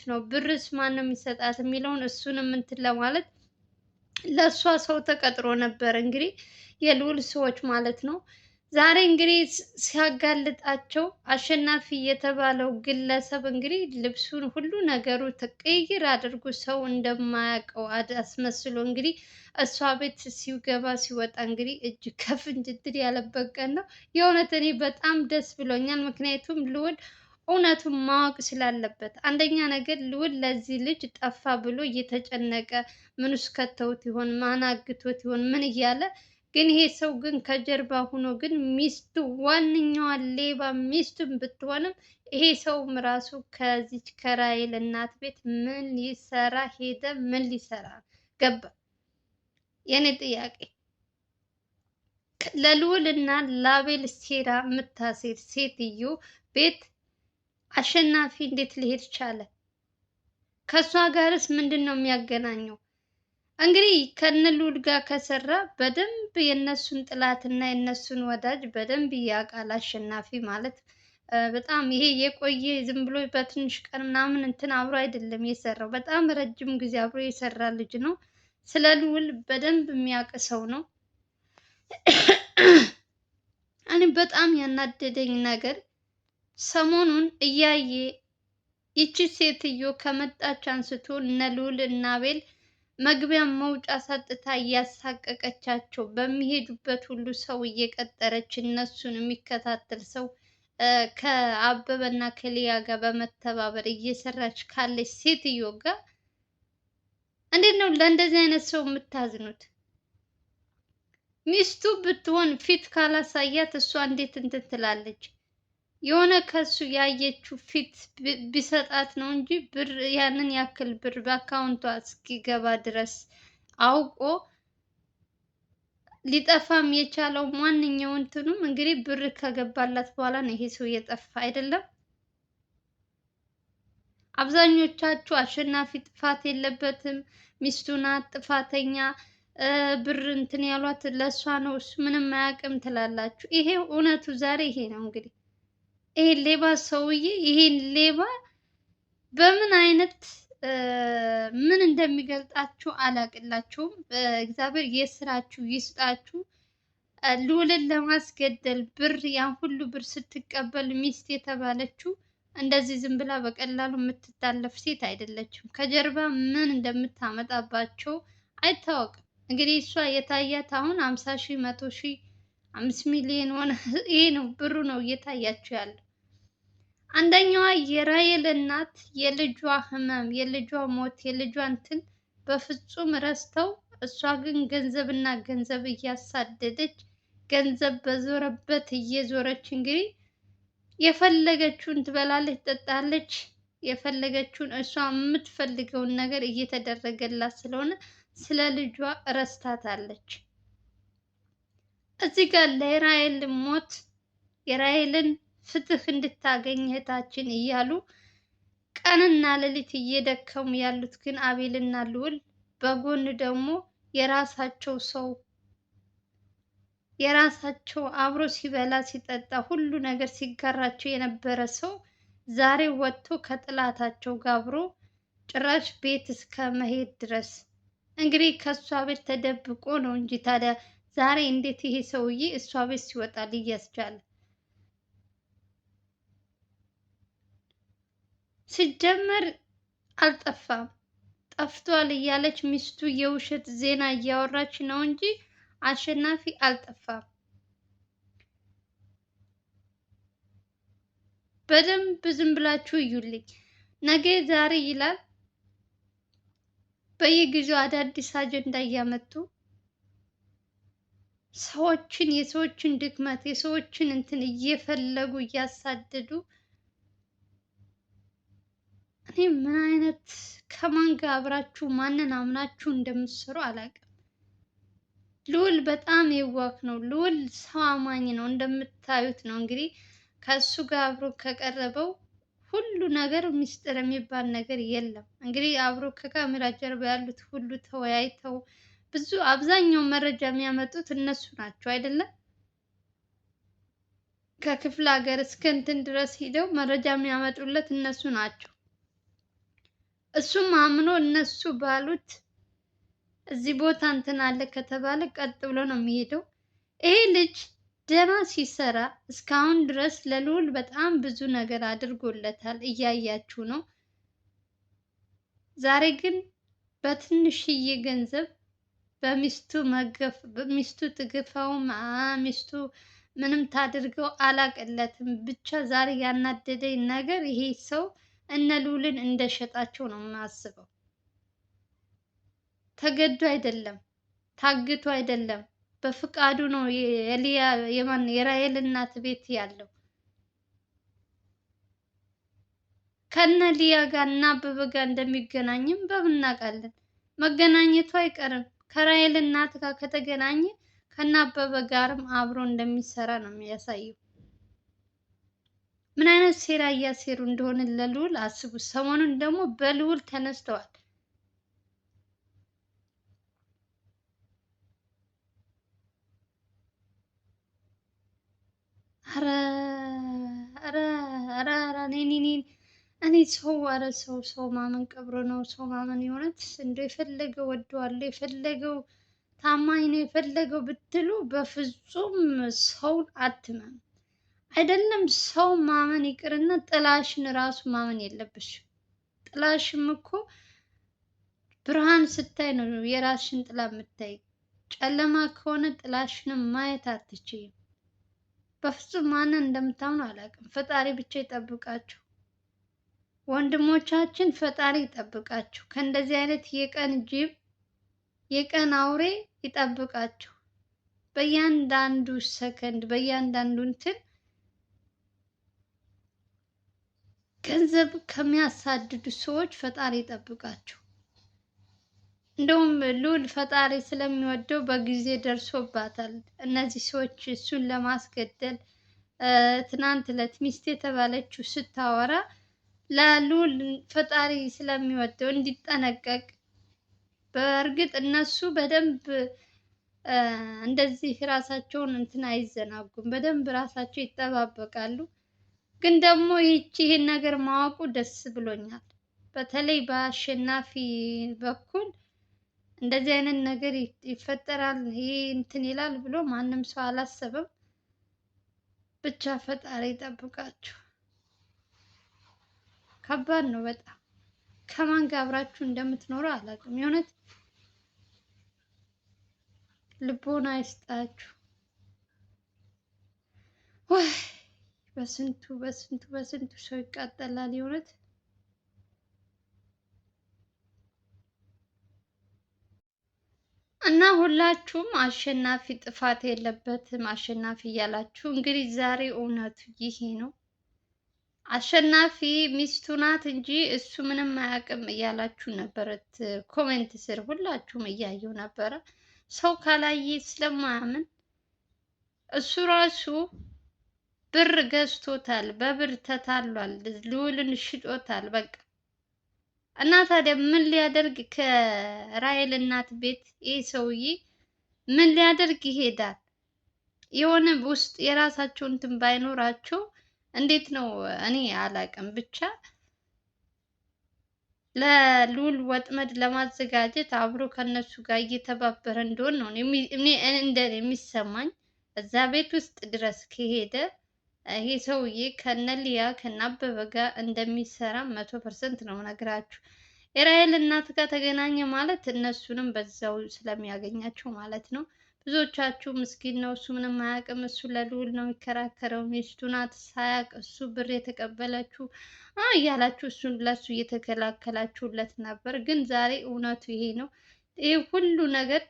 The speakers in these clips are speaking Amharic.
ነው? ብርስ ማን ነው የሚሰጣት የሚለውን እሱንም እንትን ለማለት ለእሷ ሰው ተቀጥሮ ነበር እንግዲህ የልዑል ሰዎች ማለት ነው። ዛሬ እንግዲህ ሲያጋልጣቸው አሸናፊ የተባለው ግለሰብ እንግዲህ ልብሱን ሁሉ ነገሩ ተቀይር አድርጎ ሰው እንደማያውቀው አስመስሎ እንግዲህ እሷ ቤት ሲገባ ሲወጣ እንግዲህ እጅ ከፍንጅ እንትን ያለበት ቀን ነው። የእውነት እኔ በጣም ደስ ብሎኛል። ምክንያቱም ልዑል እውነቱን ማወቅ ስላለበት፣ አንደኛ ነገር ልዑል ለዚህ ልጅ ጠፋ ብሎ እየተጨነቀ ምን ውስጥ ከተውት ይሆን ማን አግቶት ይሆን ምን እያለ ግን ይሄ ሰው ግን ከጀርባ ሆኖ ግን ሚስቱ ዋነኛዋ ሌባ ሚስቱን ብትሆንም ይሄ ሰውም ራሱ ከዚች ከራሔል እናት ቤት ምን ሊሰራ ሄደ? ምን ሊሰራ ገባ? የኔ ጥያቄ ለልዑል እና ለአቤል ሴራ የምታሴር ሴትዮ ቤት አሸናፊ እንዴት ሊሄድ ቻለ? ከእሷ ጋርስ ምንድን ነው የሚያገናኘው? እንግዲህ ከነ ልዑል ጋር ከሰራ በደንብ የነሱን ጥላትና የነሱን ወዳጅ በደንብ ያውቃል። አሸናፊ ማለት በጣም ይሄ የቆየ ዝም ብሎ በትንሽ ቀን ምናምን እንትን አብሮ አይደለም የሰራው። በጣም ረጅም ጊዜ አብሮ የሰራ ልጅ ነው። ስለ ልዑል በደንብ የሚያውቅ ሰው ነው። እኔ በጣም ያናደደኝ ነገር ሰሞኑን እያየ ይቺ ሴትዮ ከመጣች አንስቶ እነ ልዑል እና አቤል መግቢያ መውጫ ሳጥታ እያሳቀቀቻቸው በሚሄዱበት ሁሉ ሰው እየቀጠረች እነሱን የሚከታተል ሰው ከአበበና ከሊያ ጋር በመተባበር እየሰራች ካለች ሴትዮ ጋር እንዴት ነው ለእንደዚህ አይነት ሰው የምታዝኑት? ሚስቱ ብትሆን ፊት ካላሳያት እሷ እንዴት እንትን ትላለች? የሆነ ከሱ ያየችው ፊት ቢሰጣት ነው እንጂ ብር ያንን ያክል ብር በአካውንቷ እስኪገባ ድረስ አውቆ ሊጠፋም የቻለው ማንኛው እንትኑም እንግዲህ ብር ከገባላት በኋላ ነው ይሄ ሰው እየጠፋ አይደለም። አብዛኞቻችሁ አሸናፊ ጥፋት የለበትም ሚስቱ ናት ጥፋተኛ ብር እንትን ያሏት ለእሷ ነው እሱ ምንም አያውቅም ትላላችሁ። ይሄ እውነቱ ዛሬ ይሄ ነው እንግዲህ ይሄ ሌባ ሰውዬ ይሄን ሌባ በምን አይነት ምን እንደሚገልጣችሁ አላቅላችሁም። በእግዚአብሔር የስራችሁ ይስጣችሁ። ልዑልን ለማስገደል ብር ያን ሁሉ ብር ስትቀበል ሚስት የተባለችው እንደዚህ ዝም ብላ በቀላሉ የምትታለፍ ሴት አይደለችም። ከጀርባ ምን እንደምታመጣባቸው አይታወቅም። እንግዲህ እሷ የታያት አሁን 50,000 100,000 5 ሚሊዮን ሆነ። ይሄ ነው ብሩ ነው እየታያችሁ ያለው። አንደኛዋ የራሔል እናት የልጇ ህመም፣ የልጇ ሞት፣ የልጇ እንትን በፍጹም ረስተው፣ እሷ ግን ገንዘብና ገንዘብ እያሳደደች ገንዘብ በዞረበት እየዞረች እንግዲህ የፈለገችውን ትበላለች፣ ትጠጣለች፣ የፈለገችውን እሷ የምትፈልገውን ነገር እየተደረገላት ስለሆነ ስለ ልጇ ረስታታለች። እዚህ ጋር ለራሔል ሞት የራሔልን ፍትህ እንድታገኝ እህታችን እያሉ ቀንና ሌሊት እየደከሙ ያሉት ግን አቤልና ልዑል፣ በጎን ደግሞ የራሳቸው ሰው የራሳቸው አብሮ ሲበላ ሲጠጣ ሁሉ ነገር ሲጋራቸው የነበረ ሰው ዛሬ ወጥቶ ከጥላታቸው ጋር አብሮ ጭራሽ ቤት እስከ መሄድ ድረስ እንግዲህ ከእሷ ቤት ተደብቆ ነው እንጂ ታዲያ ዛሬ እንዴት ይሄ ሰውዬ እሷ ቤት ሲወጣ ሊያዝ ቻለ? ሲጀመር አልጠፋም። ጠፍቷል እያለች ሚስቱ የውሸት ዜና እያወራች ነው እንጂ አሸናፊ አልጠፋም። በደንብ ዝም ብላችሁ እዩልኝ። ነገ ዛሬ ይላል። በየጊዜው አዳዲስ አጀንዳ እያመጡ ሰዎችን የሰዎችን ድክመት የሰዎችን እንትን እየፈለጉ እያሳደዱ እኔ ምን አይነት ከማን ጋር አብራችሁ ማንን አምናችሁ እንደምትሰሩ አላውቅም። ልዑል በጣም የዋህ ነው። ልዑል ሰው አማኝ ነው። እንደምታዩት ነው እንግዲህ ከእሱ ጋር አብሮ ከቀረበው ሁሉ ነገር ሚስጥር የሚባል ነገር የለም። እንግዲህ አብሮ ከካሜራ ጀርባ ያሉት ሁሉ ተወያይተው ብዙ አብዛኛው መረጃ የሚያመጡት እነሱ ናቸው አይደለም? ከክፍለ ሀገር እስከ እንትን ድረስ ሂደው መረጃ የሚያመጡለት እነሱ ናቸው። እሱም አምኖ እነሱ ባሉት እዚህ ቦታ እንትን አለ ከተባለ ቀጥ ብሎ ነው የሚሄደው። ይሄ ልጅ ደህና ሲሰራ እስካሁን ድረስ ለልዑል በጣም ብዙ ነገር አድርጎለታል፣ እያያችሁ ነው። ዛሬ ግን በትንሽዬ ገንዘብ በሚስቱ መገፍ ሚስቱ ትግፋውም ሚስቱ ምንም ታድርገው አላቅለትም። ብቻ ዛሬ ያናደደኝ ነገር ይሄ ሰው እነ ልዑልን እንደሸጣቸው ነው የማስበው። ተገዶ አይደለም፣ ታግቶ አይደለም፣ በፍቃዱ ነው የሊያ የራሔል እናት ቤት ያለው። ከነ ሊያ ጋር እና አበበ ጋር እንደሚገናኝም በምን እናውቃለን? መገናኘቱ አይቀርም። ከራሔል እናት ጋር ከተገናኘ ከነ አበበ ጋርም አብሮ እንደሚሰራ ነው የሚያሳየው። ምን አይነት ሴራ እያሴሩ እንደሆነ ለልዑል አስቡ። ሰሞኑን ደግሞ በልዑል ተነስተዋል። አረ አረ አረ እኔ ሰው ማመን ቀብሮ ነው። ሰው ማመን የሆነት እንደው የፈለገው ወደዋለሁ የፈለገው ታማኝ ነው የፈለገው ብትሉ በፍጹም ሰውን አትመኑ። አይደለም ሰው ማመን ይቅርና ጥላሽን ራሱ ማመን የለብሽም። ጥላሽም እኮ ብርሃን ስታይ ነው የራስሽን ጥላ የምታይ። ጨለማ ከሆነ ጥላሽንም ማየት አትችይም። በፍጹም ማንን እንደምታምኑ አላውቅም። ፈጣሪ ብቻ ይጠብቃችሁ ወንድሞቻችን፣ ፈጣሪ ይጠብቃችሁ ከእንደዚህ አይነት የቀን ጅብ የቀን አውሬ ይጠብቃችሁ። በእያንዳንዱ ሰከንድ በእያንዳንዱ እንትን ገንዘብ ከሚያሳድዱ ሰዎች ፈጣሪ ይጠብቃችሁ። እንደውም ልዑል ፈጣሪ ስለሚወደው በጊዜ ደርሶባታል። እነዚህ ሰዎች እሱን ለማስገደል ትናንት ዕለት ሚስት የተባለችው ስታወራ ለልዑል ፈጣሪ ስለሚወደው እንዲጠነቀቅ። በእርግጥ እነሱ በደንብ እንደዚህ ራሳቸውን እንትን አይዘናጉም፣ በደንብ ራሳቸው ይጠባበቃሉ። ግን ደግሞ ይህን ነገር ማወቁ ደስ ብሎኛል። በተለይ በአሸናፊ በኩል እንደዚህ አይነት ነገር ይፈጠራል ይሄ እንትን ይላል ብሎ ማንም ሰው አላሰበም። ብቻ ፈጣሪ ይጠብቃችሁ። ከባድ ነው በጣም። ከማን ጋር አብራችሁ እንደምትኖሩ አላውቅም። የእውነት ልቦና አይስጣችሁ። ወይ በስንቱ ሰው ይቃጠላል የእውነት። እና ሁላችሁም አሸናፊ ጥፋት የለበትም አሸናፊ እያላችሁ እንግዲህ ዛሬ እውነቱ ይሄ ነው። አሸናፊ ሚስቱ ናት እንጂ እሱ ምንም አያውቅም እያላችሁ ነበረ። ኮሜንት ስር ሁላችሁም እያየው ነበረ። ሰው ካላየ ስለማያምን እሱ ራሱ ብር ገዝቶታል፣ በብር ተታሏል፣ ልዑልን ሽጦታል። በቃ እና ታዲያ ምን ሊያደርግ ከራሔል እናት ቤት ይህ ሰውዬ ምን ሊያደርግ ይሄዳል? የሆነ ውስጥ የራሳቸው እንትን ባይኖራቸው እንዴት ነው? እኔ አላቅም። ብቻ ለልዑል ወጥመድ ለማዘጋጀት አብሮ ከነሱ ጋር እየተባበረ እንደሆነ ነው እኔ የሚሰማኝ። እዛ ቤት ውስጥ ድረስ ከሄደ ይሄ ሰውዬ ከነ ሊያ ከነ አበበ ጋር እንደሚሰራ 100% ነው ነግራችሁ። የራሔል እናት ጋር ተገናኘ ማለት እነሱንም በዛው ስለሚያገኛቸው ማለት ነው። ብዙዎቻችሁ ምስኪን ነው እሱ ምንም አያውቅም፣ እሱ ለልዑል ነው የሚከራከረው፣ ሚስቱ ናት ሳያውቅ እሱ ብር የተቀበለችው እያላችሁ እሱን ለሱ እየተከላከላችሁለት ነበር። ግን ዛሬ እውነቱ ይሄ ነው። ይሄ ሁሉ ነገር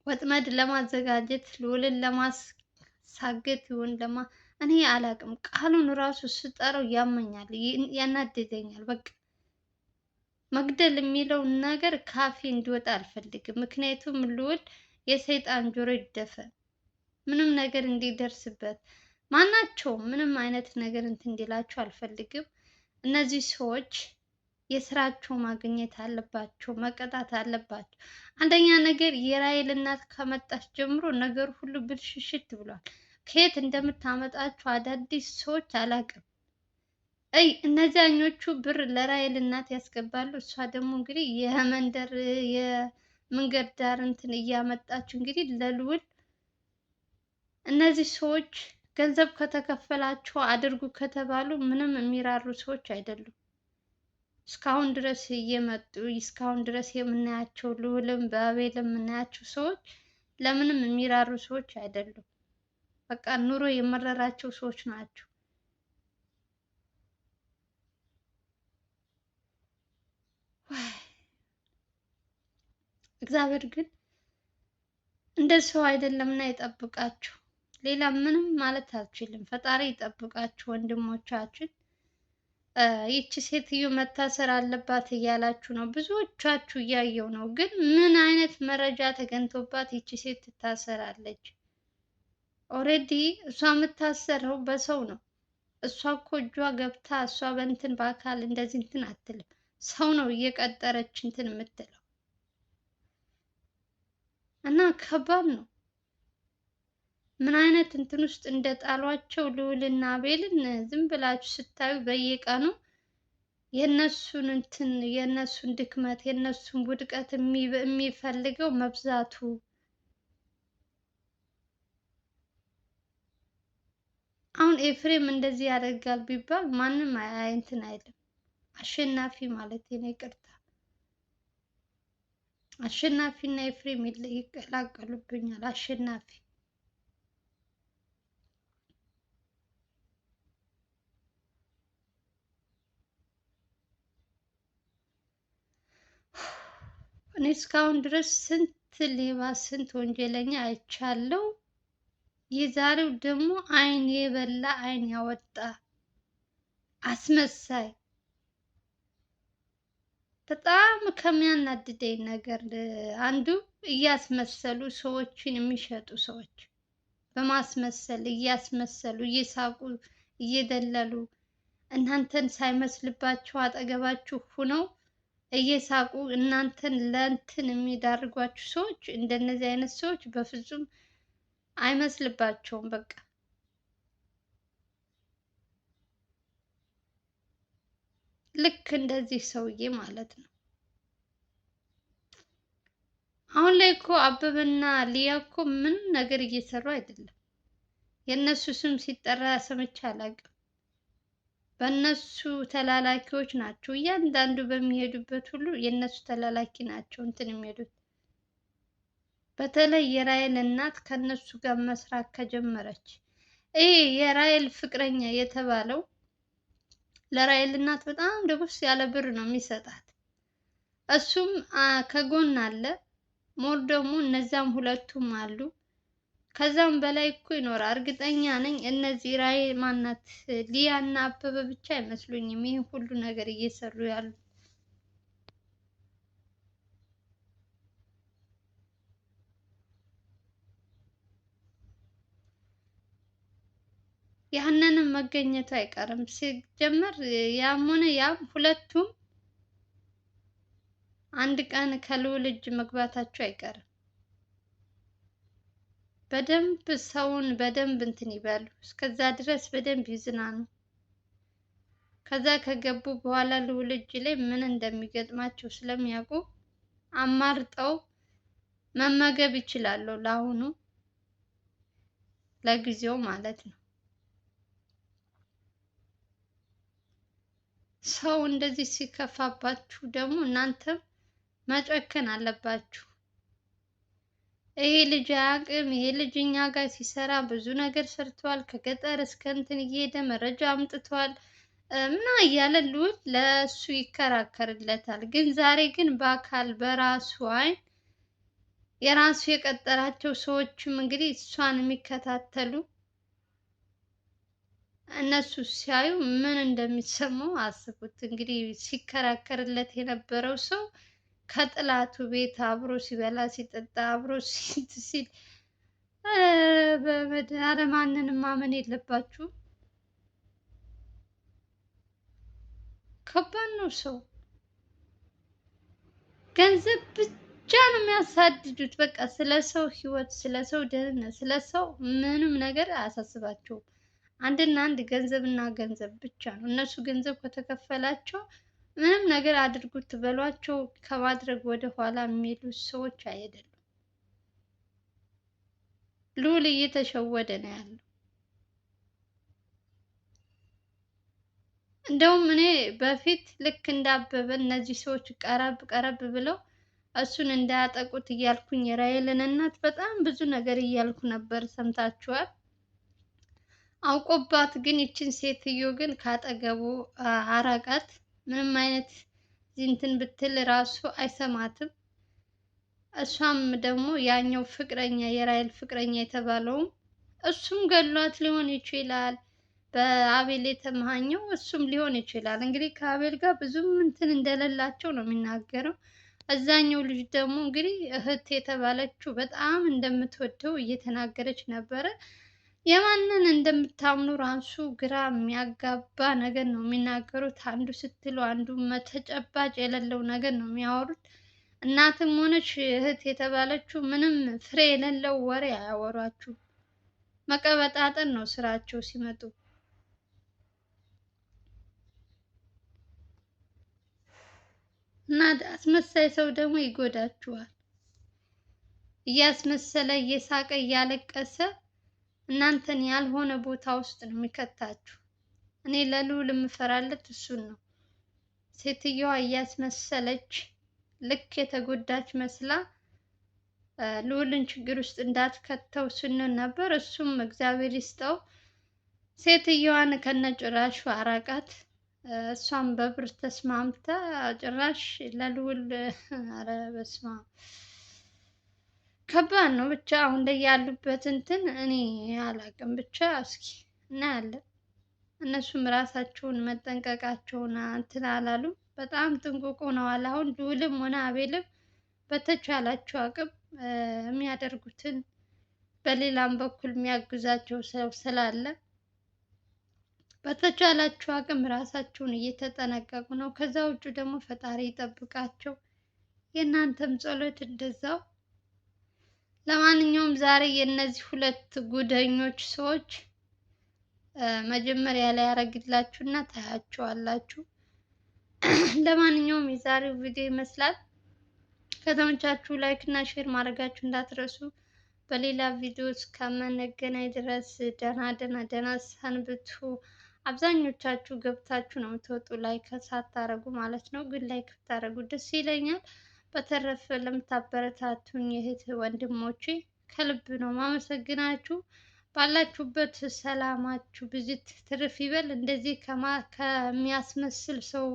ወጥመድ ለማዘጋጀት ልዑልን ለማሳገት ይሁን እኔ አላውቅም። ቃሉን ራሱ ስጠራው ያመኛል፣ ያናድደኛል። በቃ መግደል የሚለው ነገር ካፌ እንዲወጣ አልፈልግም። ምክንያቱም ልዑል የሰይጣን ጆሮ ይደፈን፣ ምንም ነገር እንዲደርስበት ማናቸውም ምንም አይነት ነገር እንትን እንዲላቸው አልፈልግም። እነዚህ ሰዎች የስራቸው ማግኘት አለባቸው፣ መቀጣት አለባቸው። አንደኛ ነገር የራሔል እናት ከመጣች ጀምሮ ነገር ሁሉ ብልሽሽት ብሏል። ከየት እንደምታመጣቸው አዳዲስ ሰዎች አላውቅም። እነዚያኞቹ ብር ለራሔል እናት ያስገባሉ። እሷ ደግሞ እንግዲህ የመንደር የመንገድ ዳር እንትን እያመጣች እንግዲህ ለልዑል እነዚህ ሰዎች ገንዘብ ከተከፈላቸው አድርጉ ከተባሉ ምንም የሚራሩ ሰዎች አይደሉም። እስካሁን ድረስ እየመጡ እስካሁን ድረስ የምናያቸው ልዑልም በአቤልም የምናያቸው ሰዎች ለምንም የሚራሩ ሰዎች አይደሉም። በቃ ኑሮ የመረራቸው ሰዎች ናቸው። እግዚአብሔር ግን እንደ ሰው አይደለምና ይጠብቃችሁ። ሌላ ምንም ማለት አልችልም። ፈጣሪ ይጠብቃችሁ ወንድሞቻችን። ይቺ ሴትዮ መታሰር አለባት እያላችሁ ነው ብዙዎቻችሁ፣ እያየው ነው። ግን ምን አይነት መረጃ ተገኝቶባት ይቺ ሴት ትታሰራለች? ኦልሬዲ እሷ የምታሰረው በሰው ነው። እሷ እኮ እጇ ገብታ እሷ በእንትን በአካል እንደዚህ እንትን አትልም። ሰው ነው እየቀጠረች እንትን የምትለው እና ከባድ ነው። ምን አይነት እንትን ውስጥ እንደጣሏቸው ልዑልና አቤልን ዝም ብላችሁ ስታዩ በየቀኑ የነሱን እንትን የነሱን ድክመት የነሱን ውድቀት የሚፈልገው መብዛቱ። አሁን ኤፍሬም እንደዚህ ያደርጋል ቢባል ማንም እንትን አይልም። አሸናፊ ማለት ነው፣ ይቅርታ አሸናፊ እና ኤፍሬም ይቀላቀሉብኛል። አሸናፊ እኔ እስካሁን ድረስ ስንት ሌባ ስንት ወንጀለኛ አይቻለው። የዛሬው ደግሞ አይን የበላ አይን ያወጣ አስመሳይ። በጣም ከሚያናድደኝ ነገር አንዱ እያስመሰሉ ሰዎችን የሚሸጡ ሰዎች በማስመሰል እያስመሰሉ እየሳቁ እየደለሉ እናንተን ሳይመስልባቸው አጠገባችሁ ሁነው እየሳቁ እናንተን ለእንትን የሚዳርጓችሁ ሰዎች እንደነዚህ አይነት ሰዎች በፍጹም አይመስልባቸውም። በቃ ልክ እንደዚህ ሰውዬ ማለት ነው። አሁን ላይ እኮ አበበና ሊያ እኮ ምንም ነገር እየሰሩ አይደለም። የእነሱ ስም ሲጠራ ሰምቼ አላውቅም። በእነሱ ተላላኪዎች ናቸው። እያንዳንዱ በሚሄዱበት ሁሉ የእነሱ ተላላኪ ናቸው እንትን የሚሄዱት። በተለይ የራሔል እናት ከእነሱ ጋር መስራት ከጀመረች፣ ይሄ የራሔል ፍቅረኛ የተባለው ለራሔል እናት በጣም ደጎስ ያለ ብር ነው የሚሰጣት። እሱም ከጎን አለ። ሞር ደግሞ እነዛም ሁለቱም አሉ። ከዛም በላይ እኮ ይኖራል። እርግጠኛ ነኝ እነዚህ ራሔል ማናት ሊያ እና አበበ ብቻ አይመስሉኝም ይሄን ሁሉ ነገር እየሰሩ ያሉ። ያንንም መገኘቱ አይቀርም። ሲጀመር ያም ሆነ ያም ሁለቱም አንድ ቀን ከልዑል እጅ መግባታቸው አይቀርም። በደንብ ሰውን በደንብ እንትን ይበሉ። እስከዛ ድረስ በደንብ ይዝናኑ። ከዛ ከገቡ በኋላ ልዑል እጅ ላይ ምን እንደሚገጥማቸው ስለሚያውቁ አማርጠው መመገብ ይችላሉ። ለአሁኑ ለጊዜው ማለት ነው። ሰው እንደዚህ ሲከፋባችሁ ደግሞ እናንተም መጨከን አለባችሁ። ይሄ ልጅ አያውቅም፣ ይሄ ልጅ እኛ ጋር ሲሰራ ብዙ ነገር ሰርቷል፣ ከገጠር እስከ እንትን እየሄደ መረጃ አምጥቷል ምና እያለ ልዑል ለእሱ ይከራከርለታል። ግን ዛሬ ግን በአካል በራሱ አይን የራሱ የቀጠራቸው ሰዎችም እንግዲህ እሷን የሚከታተሉ እነሱ ሲያዩ ምን እንደሚሰማው አስቡት። እንግዲህ ሲከራከርለት የነበረው ሰው ከጥላቱ ቤት አብሮ ሲበላ ሲጠጣ አብሮ ሲል ኧረ ማንንም ማመን የለባችሁም። ከባድ ነው። ሰው ገንዘብ ብቻ ነው የሚያሳድዱት። በቃ ስለ ሰው ህይወት፣ ስለ ሰው ደህንነት፣ ስለ ሰው ምንም ነገር አያሳስባቸውም። አንድና አንድ ገንዘብና ገንዘብ ብቻ ነው። እነሱ ገንዘብ ከተከፈላቸው ምንም ነገር አድርጉ ትበሏቸው ከማድረግ ወደ ኋላ የሚሉ ሰዎች አይደሉም። ልዑል እየተሸወደ ነው ያለው። እንደውም እኔ በፊት ልክ እንዳበበ እነዚህ ሰዎች ቀረብ ቀረብ ብለው እሱን እንዳያጠቁት እያልኩኝ የራሔልን እናት በጣም ብዙ ነገር እያልኩ ነበር። ሰምታችኋል። አውቆባት ግን ይችን ሴትዮ ግን ካጠገቡ አራቃት። ምንም አይነት እንትን ብትል ራሱ አይሰማትም። እሷም ደግሞ ያኛው ፍቅረኛ የራሔል ፍቅረኛ የተባለውም እሱም ገሏት ሊሆን ይችላል። በአቤል የተመሃኘው እሱም ሊሆን ይችላል። እንግዲህ ከአቤል ጋር ብዙም እንትን እንደሌላቸው ነው የሚናገረው። እዛኛው ልጅ ደግሞ እንግዲህ እህት የተባለችው በጣም እንደምትወደው እየተናገረች ነበረ። የማንን እንደምታምኑ ራሱ ግራ የሚያጋባ ነገር ነው የሚናገሩት። አንዱ ስትሉ አንዱ ተጨባጭ የሌለው ነገር ነው የሚያወሩት። እናትም ሆነች እህት የተባለችው ምንም ፍሬ የሌለው ወሬ አያወሯችሁ። መቀበጣጠን ነው ስራቸው ሲመጡ። እና አስመሳይ ሰው ደግሞ ይጎዳችኋል። እያስመሰለ እየሳቀ እያለቀሰ እናንተን ያልሆነ ቦታ ውስጥ ነው የሚከታችሁ። እኔ ለልዑል የምፈራለት እሱን ነው። ሴትየዋ እያስመሰለች ልክ የተጎዳች መስላ ልዑልን ችግር ውስጥ እንዳትከተው ስንል ነበር። እሱም እግዚአብሔር ይስጠው ሴትየዋን ከነጭራሹ አራቃት። እሷም በብር ተስማምታ ጭራሽ ለልዑል ኧረ በስመ አብ ከባድ ነው። ብቻ አሁን ላይ ያሉበት እንትን እኔ አላውቅም። ብቻ እስኪ እናያለን። እነሱም ራሳቸውን መጠንቀቃቸውን እንትን አላሉም። በጣም ጥንቁቅ ሆነዋል። አሁን ልዑልም ሆነ አቤልም በተቻላቸው አቅም የሚያደርጉትን በሌላም በኩል የሚያግዛቸው ሰው ስላለ በተቻላቸው አቅም ራሳቸውን እየተጠነቀቁ ነው። ከዛ ውጭ ደግሞ ፈጣሪ ይጠብቃቸው። የእናንተም ጸሎት እንደዛው። ለማንኛውም ዛሬ የእነዚህ ሁለት ጉደኞች ሰዎች መጀመሪያ ላይ ያደርግላችሁና ታያቸዋላችሁ። ለማንኛውም የዛሬው ቪዲዮ ይመስላል። ከተመቻችሁ ላይክ እና ሼር ማድረጋችሁ እንዳትረሱ። በሌላ ቪዲዮ እስከምንገናኝ ድረስ ደህና ሰንብቱ። አብዛኞቻችሁ ገብታችሁ ነው የምትወጡ ላይክ ሳታረጉ ማለት ነው። ግን ላይክ ብታረጉ ደስ ይለኛል። በተረፈ ለምታበረታቱኝ እህት ወንድሞቼ ከልብ ነው ማመሰግናችሁ። ባላችሁበት ሰላማችሁ ብዝት ትርፍ ይበል። እንደዚህ ከሚያስመስል ሰው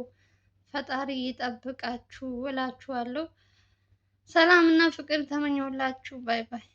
ፈጣሪ ይጠብቃችሁ እላችኋለሁ። ሰላም እና ፍቅር ተመኘሁላችሁ። ባይ ባይ።